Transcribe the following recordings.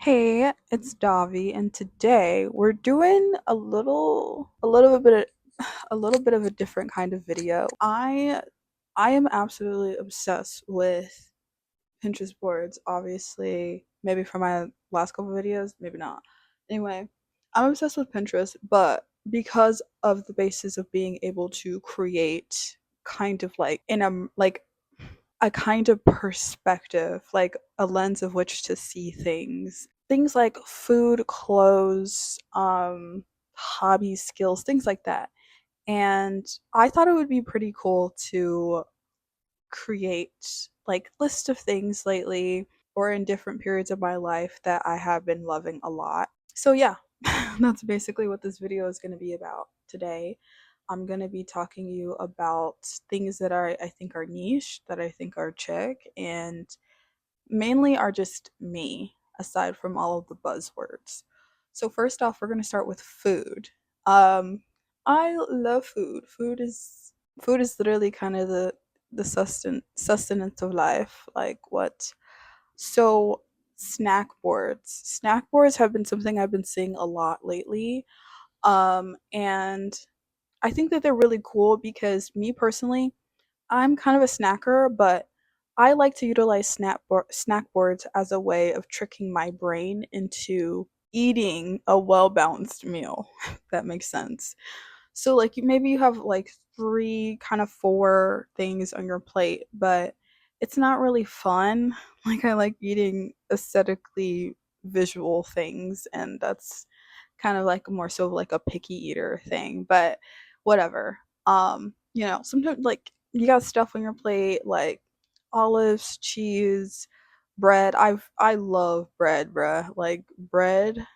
Hey, it's Davi, and today we're doing a little bit of a different kind of video. I am absolutely obsessed with Pinterest boards, obviously, maybe from my last couple videos, maybe not. Anyway, I'm obsessed with Pinterest, but because of the basis of being able to create kind of like in a kind of perspective, like a lens of which to see things. Things like food, clothes, hobbies, skills, things like that. And I thought it would be pretty cool to create like list of things lately or in different periods of my life that I have been loving a lot. So yeah, that's basically what this video is going to be about today. I'm going to be talking to you about things that I think are niche, that I think are chic, and mainly are just me, aside from all of the buzzwords. So first off, we're going to start with food. Um, I love food. Food is literally kind of the sustenance of life. Like what? So snack boards. Snack boards have been something I've been seeing a lot lately. And I think that they're really cool because me personally, I'm kind of a snacker, but I like to utilize snack boards as a way of tricking my brain into eating a well balanced meal, if that makes sense. So like maybe you have like three, kind of four things on your plate, but it's not really fun. Like I like eating aesthetically visual things, and that's kind of like more so like a picky eater thing, but whatever. Sometimes like you got stuff on your plate like olives, cheese, bread. I love bread, bruh. Like bread.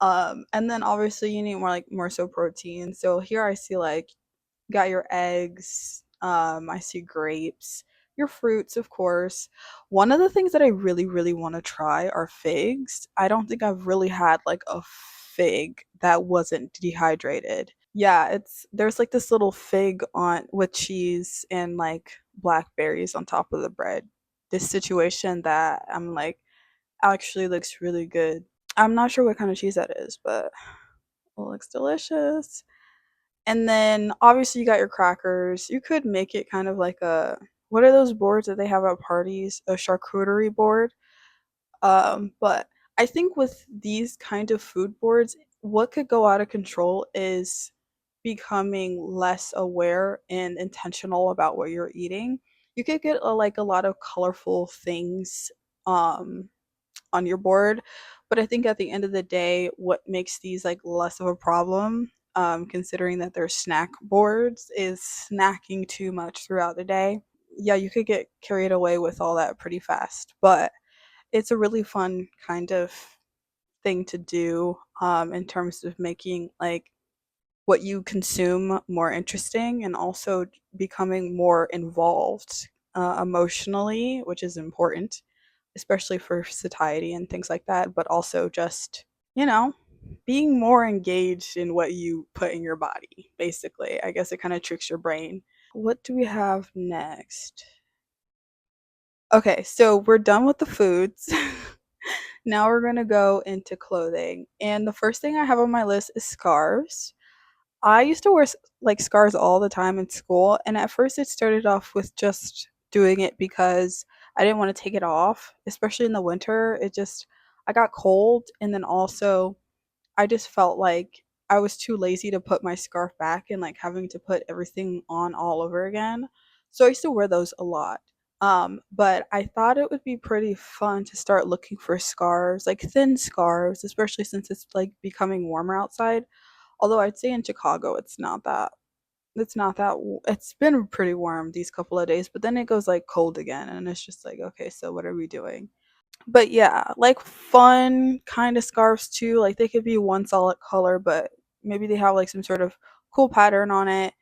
And then obviously you need more so protein. So here I see like you got your eggs, I see grapes, your fruits, of course. One of the things that I really, really want to try are figs. I don't think I've really had like a fig that wasn't dehydrated. Yeah, it's there's like this little fig on with cheese and like blackberries on top of the bread. This situation that I'm like actually looks really good. I'm not sure what kind of cheese that is, but it looks delicious. And then obviously you got your crackers. You could make it kind of like a what are those boards that they have at parties? A charcuterie board. But I think with these kind of food boards, what could go out of control is becoming less aware and intentional about what you're eating. You could get like a lot of colorful things um on your board. But I think at the end of the day, what makes these like less of a problem, considering that they're snack boards, is snacking too much throughout the day. Yeah, you could get carried away with all that pretty fast, but it's a really fun kind of thing to do in terms of making like what you consume more interesting and also becoming more involved emotionally, which is important, especially for satiety and things like that, but also just, you know, being more engaged in what you put in your body, basically. I guess it kind of tricks your brain. What do we have next? Okay, so we're done with the foods. Now we're going to go into clothing. And the first thing I have on my list is scarves. I used to wear like scarves all the time in school, and at first it started off with just doing it because I didn't want to take it off, especially in the winter. I got cold, and then also I just felt like I was too lazy to put my scarf back and like having to put everything on all over again. So I used to wear those a lot. But I thought it would be pretty fun to start looking for scarves, like thin scarves, especially since it's like becoming warmer outside. Although I'd say in Chicago it's been pretty warm these couple of days, but then it goes like cold again and it's just like, okay, so what are we doing? But yeah, like fun kind of scarves too. Like they could be one solid color, but maybe they have like some sort of cool pattern on it.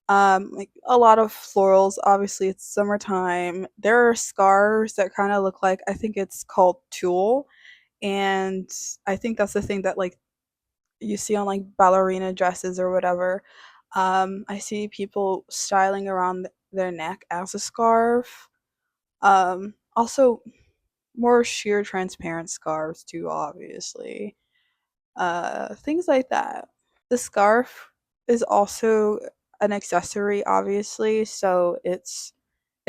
Like a lot of florals. Obviously, it's summertime. There are scarves that kind of look like I think it's called tulle, and I think that's the thing that like you see on like ballerina dresses or whatever. I see people styling around their neck as a scarf. Also, more sheer transparent scarves too, obviously. Things like that. The scarf is also an accessory, obviously, so it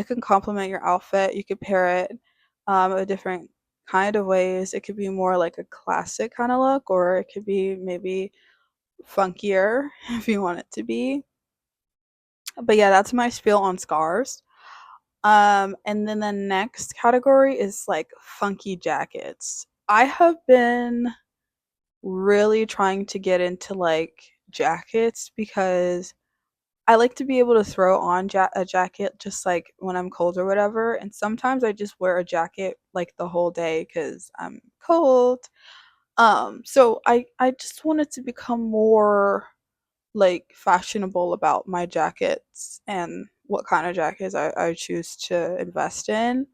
can complement your outfit. You could pair it a different kind of ways. It could be more like a classic kind of look, or it could be maybe funkier if you want it to be. But yeah, that's my spiel on scarves. And then the next category is like funky jackets. I have been really trying to get into like jackets because I like to be able to throw on a jacket just like when I'm cold or whatever. And sometimes I just wear a jacket like the whole day because I'm cold. So I just wanted to become more like fashionable about my jackets and what kind of jackets I choose to invest in.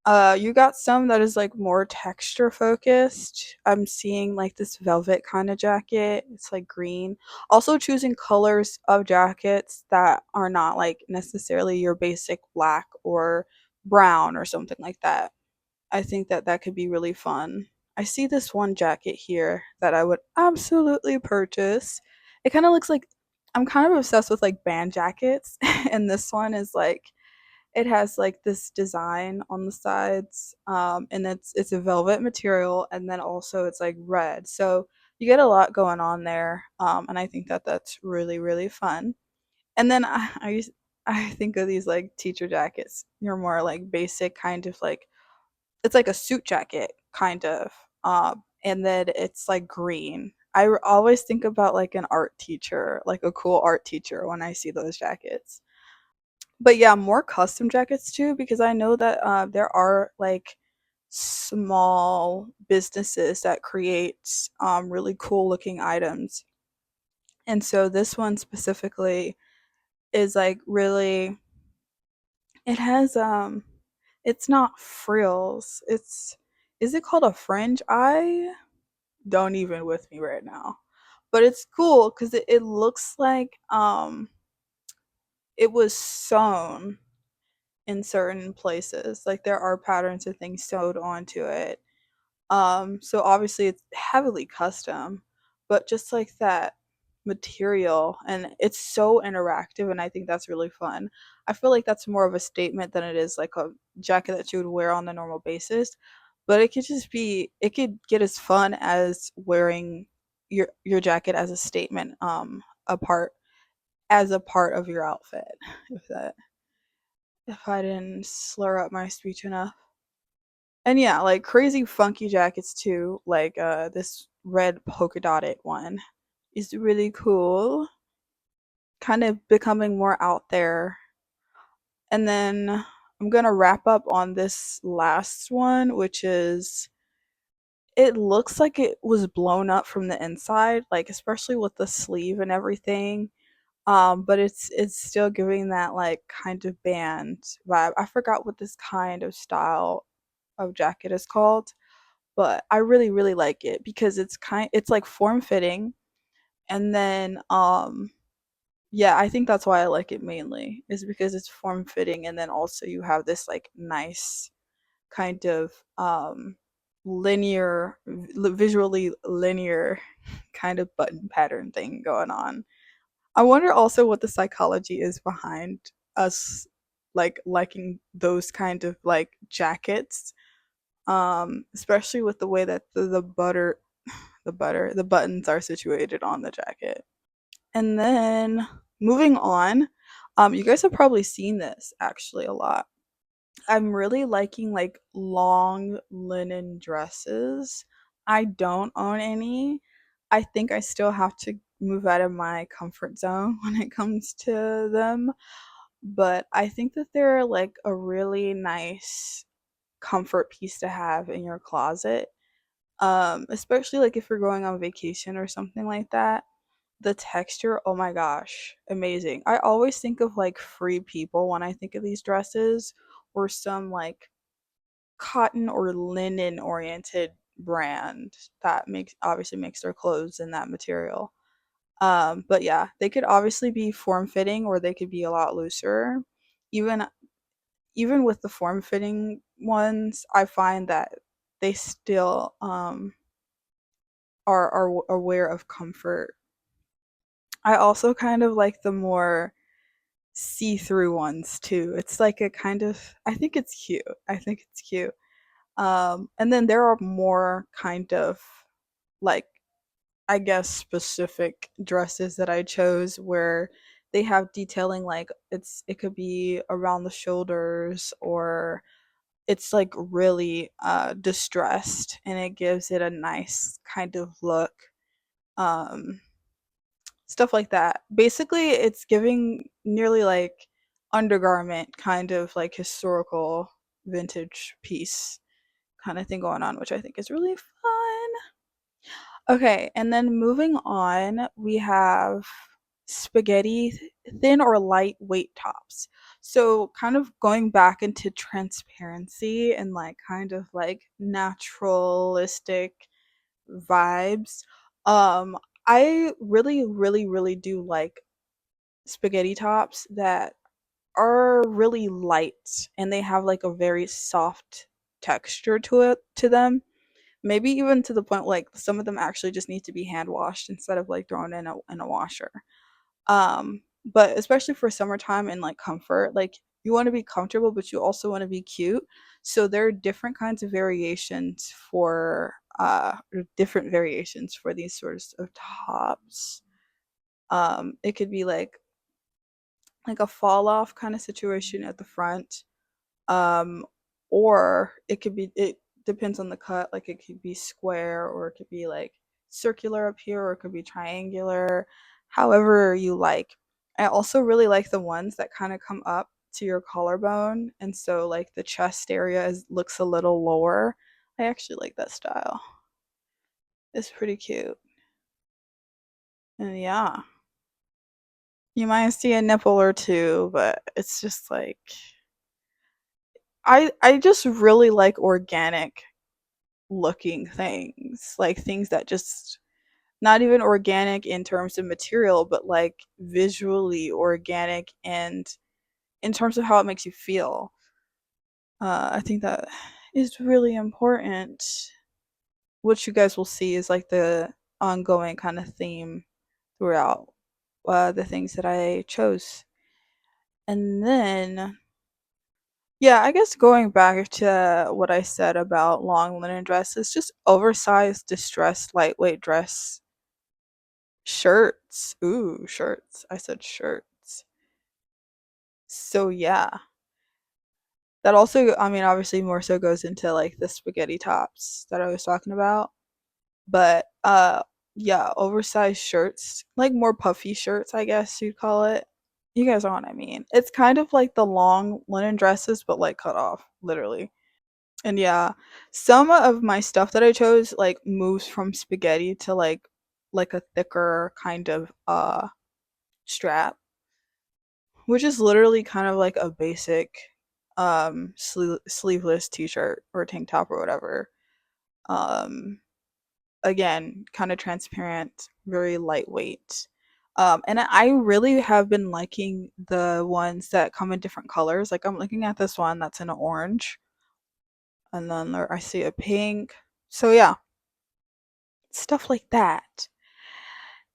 You got some that is like more texture focused. I'm seeing like this velvet kind of jacket. It's like green. Also choosing colors of jackets that are not like necessarily your basic black or brown or something like that. I think that that could be really fun. I see this one jacket here that I would absolutely purchase. It kind of looks like I'm kind of obsessed with like band jackets, and this one is like it has like this design on the sides, and it's a velvet material, and then also it's like red. So you get a lot going on there, and I think that that's really really fun. And then I think of these like teacher jackets. You're more like basic kind of like it's like a suit jacket kind of, and then it's like green. Always think about like an art teacher, like a cool art teacher when I see those jackets. But yeah, more custom jackets too, because I know that there are like small businesses that create really cool looking items. And so this one specifically is like really, it has it's not frills. It's is it called a fringe? I don't even with me right now. But it's cool because it looks like it was sewn in certain places. Like there are patterns of things sewed onto it. So obviously it's heavily custom, but just like that material and it's so interactive and I think that's really fun. I feel like that's more of a statement than it is like a jacket that you would wear on the normal basis. But it could just be it could get as fun as wearing your jacket as a statement, a part as a part of your outfit. If that if I didn't slur up my speech enough. And yeah, like crazy funky jackets too, like this red polka dotted one is really cool, kind of becoming more out there. And then I'm gonna wrap up on this last one, which is it looks like it was blown up from the inside, like especially with the sleeve and everything. But it's still giving that like kind of band vibe. I forgot what this kind of style of jacket is called, but I really really like it because it's like form fitting, and then yeah, I think that's why I like it mainly is because it's form fitting, and then also you have this like nice kind of linear visually linear kind of button pattern thing going on. I wonder also what the psychology is behind us like liking those kind of like jackets, especially with the way that the buttons are situated on the jacket. And then moving on, you guys have probably seen this actually a lot. I'm really liking like long linen dresses. I don't own any. I think I still have to move out of my comfort zone when it comes to them, but I think that they're like a really nice comfort piece to have in your closet. Especially like if you're going on vacation or something like that. The texture, oh my gosh, amazing. I always think of like Free People when I think of these dresses, or some like cotton or linen oriented brand that makes obviously makes their clothes in that material. But yeah, they could obviously be form fitting or they could be a lot looser. Even even with the form fitting ones, I find that they still are aware of comfort. I also kind of like the more see-through ones too. It's like a kind of, I think it's cute. I think it's cute. And then there are more kind of like, I guess, specific dresses that I chose where they have detailing, like it could be around the shoulders, or it's like really distressed and it gives it a nice kind of look. Um Stuff like that. Basically, it's giving nearly like undergarment kind of like historical vintage piece kind of thing going on, which I think is really fun. Okay, and then moving on, we have spaghetti thin or lightweight tops. So, kind of going back into transparency and like kind of like naturalistic vibes. Um, I really, really, really do like spaghetti tops that are really light and they have like a very soft texture to them. Maybe even to the point like some of them actually just need to be hand washed instead of like thrown in a washer. But especially for summertime and like comfort, like you want to be comfortable, but you also want to be cute. So there are different kinds of variations for different variations for these sorts of tops. It could be like a fall off kind of situation at the front, um, or it could be, it depends on the cut, like it could be square or it could be like circular up here or it could be triangular, however you like. I also really like the ones that kind of come up to your collarbone, and so like the chest area looks a little lower. I actually like that style. It's pretty cute. And yeah, you might see a nipple or two, but it's just like I just really like organic looking things, like things that just, not even organic in terms of material, but like visually organic and in terms of how it makes you feel. I think that is really important. What you guys will see is like the ongoing kind of theme throughout the things that I chose. And then, yeah, I guess going back to what I said about long linen dresses, just oversized, distressed, lightweight dress shirts. Ooh, shirts. I said shirts. So yeah, that also, I mean, obviously more so goes into like the spaghetti tops that I was talking about. But yeah, oversized shirts, like more puffy shirts, I guess you'd call it. You guys know what I mean. It's kind of like the long linen dresses, but like cut off, literally. And yeah, some of my stuff that I chose like moves from spaghetti to like a thicker kind of strap, which is literally kind of like a basic sleeveless t-shirt or tank top or whatever. Um Again, kind of transparent, very lightweight. And I really have been liking the ones that come in different colors. Like I'm looking at this one that's in an orange, and then there I see a pink. So yeah, stuff like that.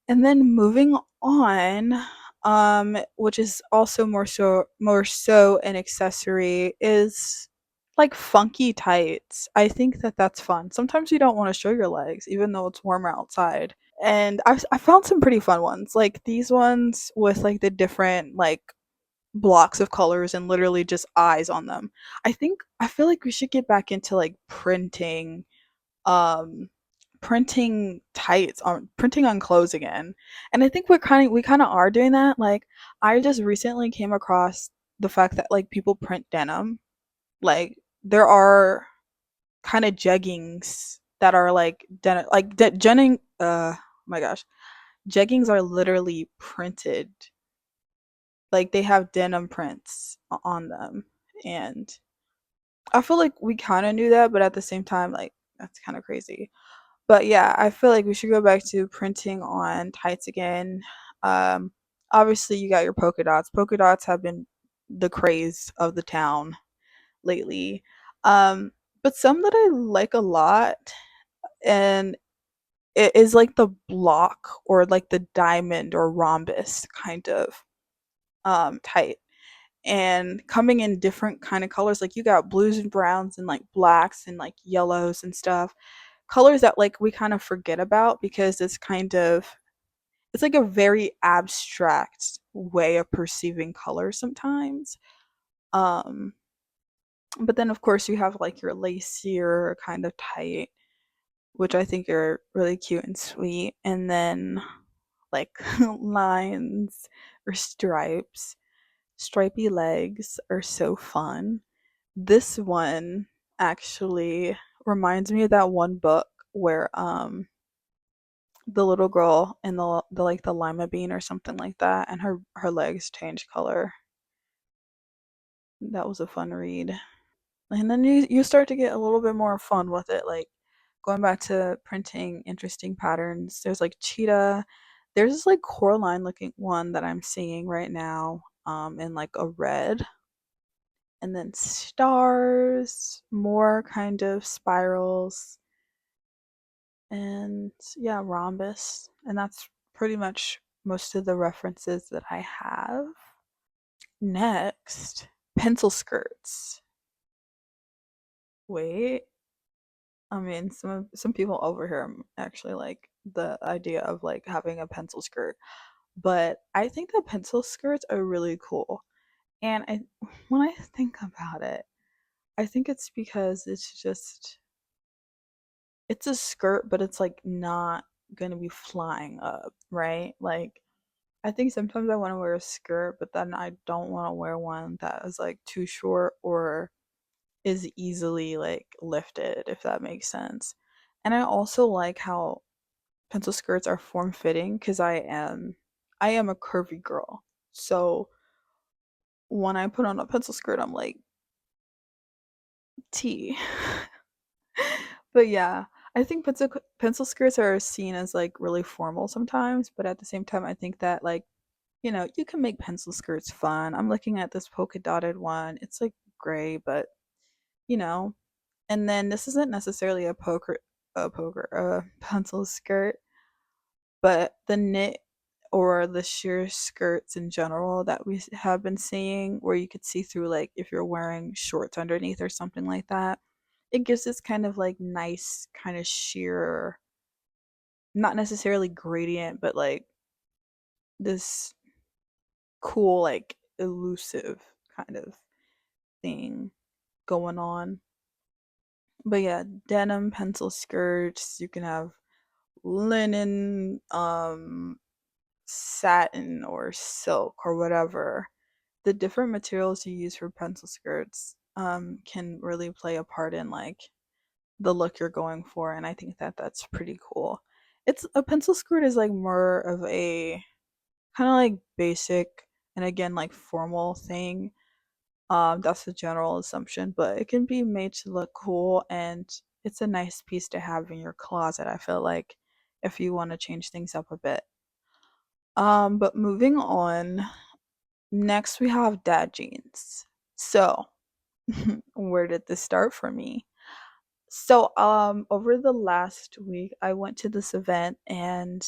And then moving on, which is also more so an accessory, is like funky tights. I think that that's fun. Sometimes you don't want to show your legs, even though it's warmer outside. And I found some pretty fun ones, like these ones with like the different like blocks of colors and literally just eyes on them. I feel like we should get back into like um printing on clothes again. And I think we kind of are doing that. Like I just recently came across the fact that like people print denim. Like there are kind of jeggings that are like denim, like jegging my gosh, jeggings are literally printed, like they have denim prints on them. And I feel like we kind of knew that, but at the same time, like that's kind of crazy. But yeah, I feel like we should go back to printing on tights again. Um, Obviously, you got your polka dots. Polka dots have been the craze of the town. lately. Um, but some that I like a lot, and it is like the block or like the diamond or rhombus kind of type, and coming in different kind of colors. Like you got blues and browns and like blacks and like yellows and stuff, colors that like we kind of forget about because it's like a very abstract way of perceiving color sometimes. um but then of course you have like your lacier kind of tight, which I think are really cute and sweet, and then like lines or stripes. Stripy legs are so fun. This one actually reminds me of that one book where the little girl in the like the lima bean or something like that, and her legs change color. That was a fun read. And then you start to get a little bit more fun with it, like going back to printing interesting patterns. There's like cheetah. There's this like Coraline looking one that I'm seeing right now, in like a red, and then stars, more kind of spirals, and yeah, rhombus. And that's pretty much most of the references that I have. Next, pencil skirts. Wait, I mean, some people over here actually like the idea of like having a pencil skirt, but I think that pencil skirts are really cool. And I, when I think about it, I think it's because it's a skirt, but it's like not gonna be flying up, right? Like I think sometimes I want to wear a skirt, but then I don't want to wear one that is like too short or is easily like lifted, if that makes sense. And I also like how pencil skirts are form fitting because I am a curvy girl. So when I put on a pencil skirt, I'm like T. But yeah, I think pencil skirts are seen as like really formal sometimes, but at the same time, I think that like you can make pencil skirts fun. I'm looking at this polka dotted one. It's like gray, but you know. And then this isn't necessarily a pencil skirt, but the knit or the sheer skirts in general that we have been seeing, where you could see through, like if you're wearing shorts underneath or something like that, it gives this kind of like nice kind of sheer, not necessarily gradient, but like this cool, like elusive kind of thing going on. But yeah, denim pencil skirts, you can have linen, satin or silk or whatever. The different materials you use for pencil skirts can really play a part in like the look you're going for, and I think that that's pretty cool. It's a pencil skirt is like more of a kind of like basic and again like formal thing. That's the general assumption, but it can be made to look cool, and it's a nice piece to have in your closet, I feel like, if you want to change things up a bit. But moving on, next we have dad jeans. So, where did this start for me? So, over the last week, I went to this event, and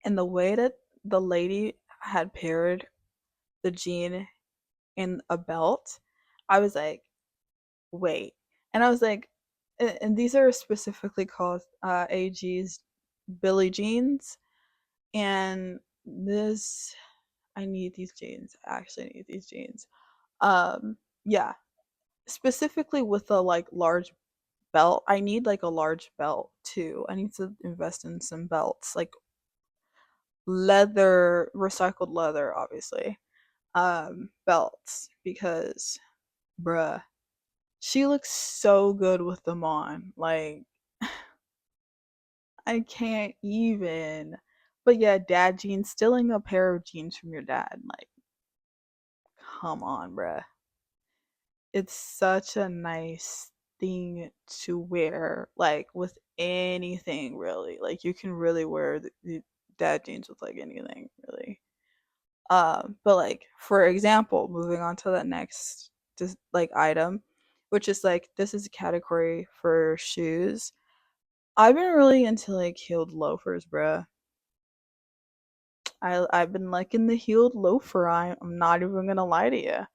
the way that the lady had paired the jean and a belt, I was like, wait. And I was like, and these are specifically called AG's Billie jeans. And this, I need these jeans. I actually need these jeans. Yeah, specifically with the like large belt. I need like a large belt too. I need to invest in some belts, like leather, recycled leather, obviously. Belts because, bruh, she looks so good with them on. Like, I can't even. But yeah, dad jeans, stealing a pair of jeans from your dad. Like, come on, bruh. It's such a nice thing to wear, like, with anything, really. Like, you can really wear the dad jeans with, like, anything, really. But, like, for example, moving on to the next, just, like, item, which is like this is a category for shoes. I've been really into like heeled loafers, bruh. I've been liking the heeled loafer. I'm not even gonna lie to you.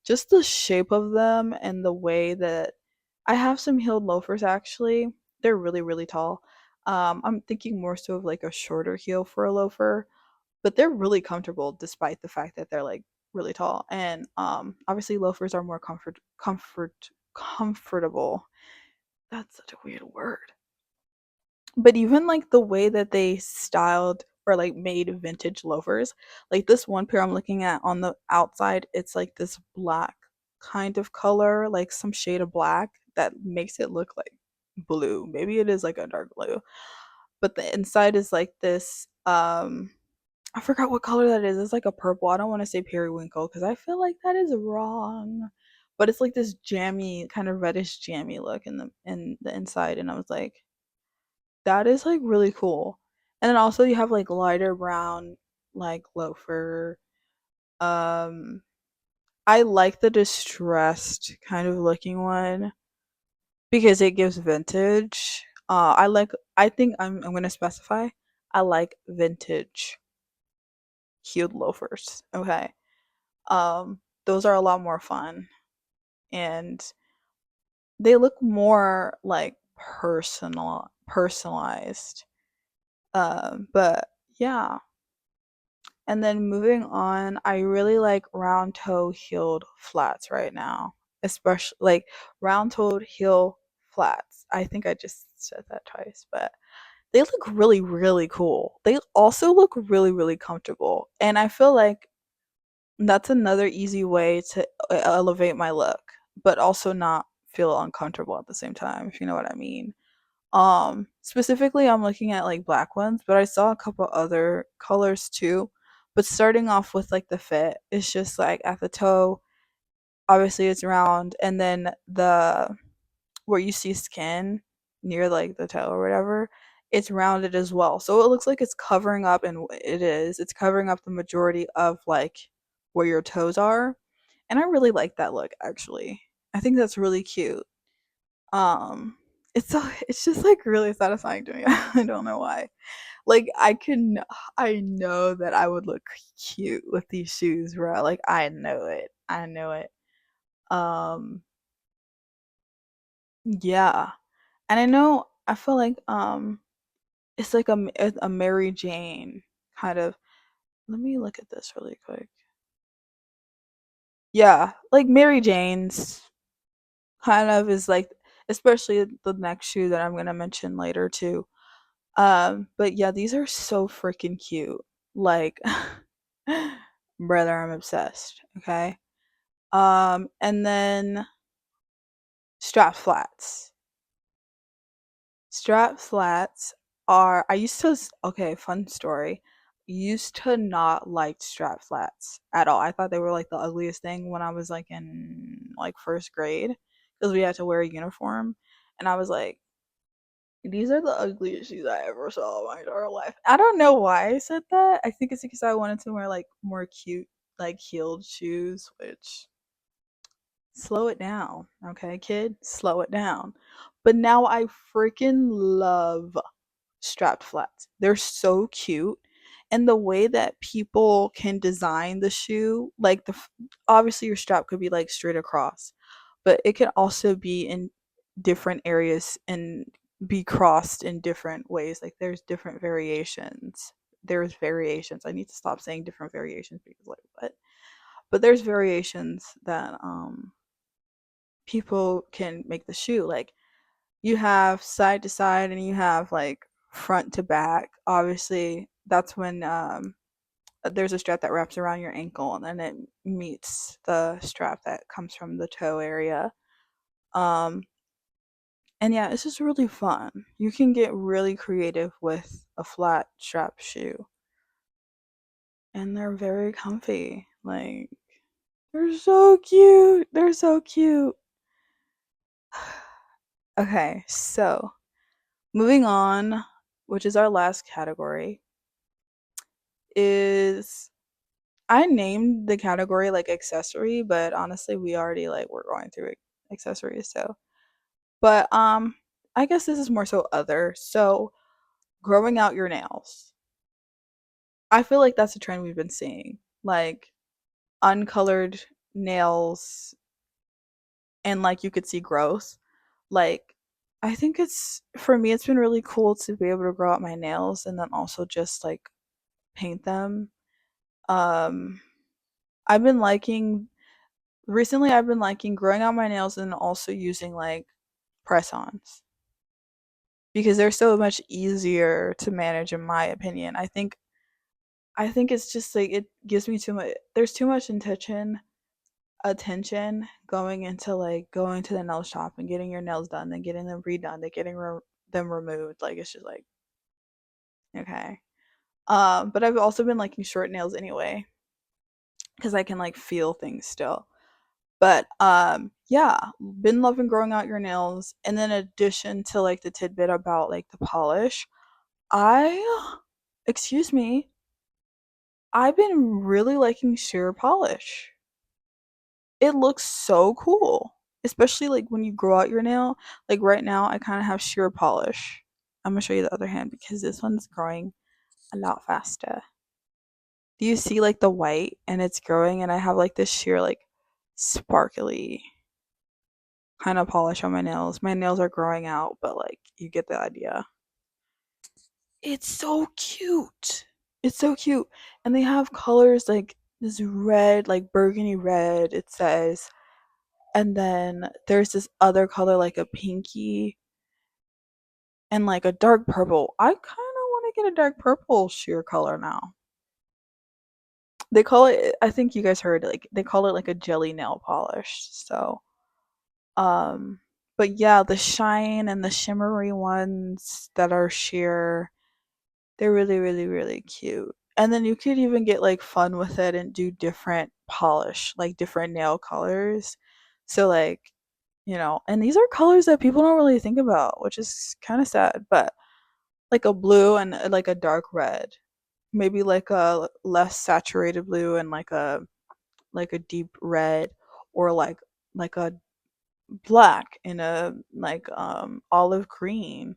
Just the shape of them and the way that I have some heeled loafers actually. They're really, really tall. I'm thinking more so of like a shorter heel for a loafer, but they're really comfortable despite the fact that they're like really tall. And obviously loafers are more comfortable. That's such a weird word. But even like the way that they styled or like made vintage loafers, like this one pair I'm looking at on the outside, it's like this black kind of color, like some shade of black that makes it look like blue. Maybe it is like a dark blue. But the inside is like this I forgot what color that is. It's like a purple. I don't want to say periwinkle because I feel like that is wrong. But it's like this jammy, kind of reddish jammy look in the inside, and I was like, that is like really cool. And then also you have like lighter brown like loafer. Um I like the distressed kind of looking one because it gives vintage. I think I'm gonna specify. I like vintage heeled loafers. Okay. Those are a lot more fun and they look more like personalized. But yeah. And then moving on, I really like round toe heeled flats right now. Especially like round toed heel flats. I think I just said that twice, but they look really, really cool. They also look really, really comfortable. And I feel like that's another easy way to elevate my look, but also not feel uncomfortable at the same time, if you know what I mean. Specifically, I'm looking at like black ones, but I saw a couple other colors too. But starting off with like the fit, it's just like at the toe, obviously it's round, and then the where you see skin near like the toe or whatever, it's rounded as well. So it looks like it's covering up, and it is. It's covering up the majority of like where your toes are, and I really like that look actually. I think that's really cute. Um, it's just like really satisfying to me. I don't know why. Like I know that I would look cute with these shoes, bro. Like I know it. I know it. Um, yeah. And I know I feel like it's like a Mary Jane kind of. Let me look at this really quick. Yeah, like Mary Jane's kind of is like, especially the next shoe that I'm gonna mention later too. But yeah, these are so freaking cute. Like, brother, I'm obsessed. Okay. And then strap flats. Strap flats are I used to okay, fun story. Used to not like strap flats at all. I thought they were like the ugliest thing when I was like in like first grade because we had to wear a uniform and I was like, these are the ugliest shoes I ever saw in my entire life. I don't know why I said that. I think it's because I wanted to wear like more cute like heeled shoes, which slow it down, okay, kid? Slow it down. But now I freaking love strapped flats. They're so cute. And the way that people can design the shoe, like obviously your strap could be like straight across, but it can also be in different areas and be crossed in different ways. Like there's different variations. There's variations. I need to stop saying different variations because like what? But there's variations that people can make the shoe. Like you have side to side and you have like front to back. Obviously, that's when there's a strap that wraps around your ankle and then it meets the strap that comes from the toe area. Um, and yeah, it's just really fun. You can get really creative with a flat strap shoe, and they're very comfy. Like, they're so cute. They're so cute. Okay, so moving on, which is our last category, is I named the category like accessory, but honestly, we already like we're going through accessories, so. But I guess this is more so other. So, growing out your nails. I feel like that's a trend we've been seeing. Like uncolored nails and like you could see growth. Like I think it's for me it's been really cool to be able to grow out my nails and then also just like paint them. Um I've been liking recently I've been liking growing out my nails and also using like press-ons because they're so much easier to manage in my opinion. I think it's just like it gives me too much there's too much attention going into like going to the nail shop and getting your nails done, then getting them redone, then getting them removed. Like it's just like okay. But I've also been liking short nails anyway because I can like feel things still. But yeah, been loving growing out your nails. And then in addition to like the tidbit about like the polish, I excuse me, I've been really liking sheer polish. It looks so cool, especially like when you grow out your nail. Like right now, I kind of have sheer polish. I'm gonna show you the other hand because this one's growing a lot faster. Do you see like the white and it's growing, and I have like this sheer like sparkly kind of polish on my nails. My nails are growing out, but like you get the idea. It's so cute. It's so cute. And they have colors like this red, like burgundy red, it says. And then there's this other color, like a pinky and like a dark purple. I kind of want to get a dark purple sheer color now. They call it, I think you guys heard, like, they call it like a jelly nail polish. So, um, but yeah, the shine and the shimmery ones that are sheer, they're really, really, really cute. And then you could even get like fun with it and do different polish, like different nail colors. So, like, and these are colors that people don't really think about, which is kind of sad, but like a blue and like a dark red, maybe like a less saturated blue and like a deep red, or like a black and a like olive green,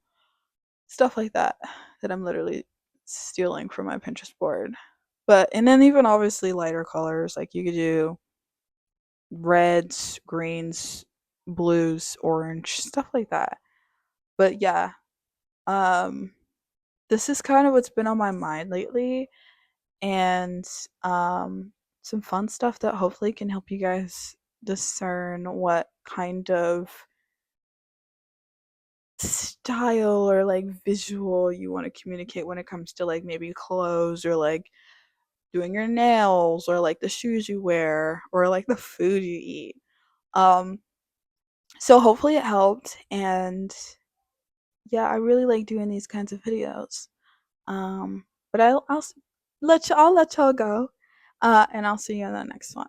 stuff like that that I'm literally stealing from my Pinterest board. But and then even obviously lighter colors, like you could do reds, greens, blues, orange, stuff like that. But yeah, um this is kind of what's been on my mind lately, and some fun stuff that hopefully can help you guys discern what kind of style or like visual you want to communicate when it comes to like maybe clothes or like doing your nails or like the shoes you wear or like the food you eat. Um so hopefully it helped, and yeah, I really like doing these kinds of videos. But I'll let y'all go, and I'll see you in the next one.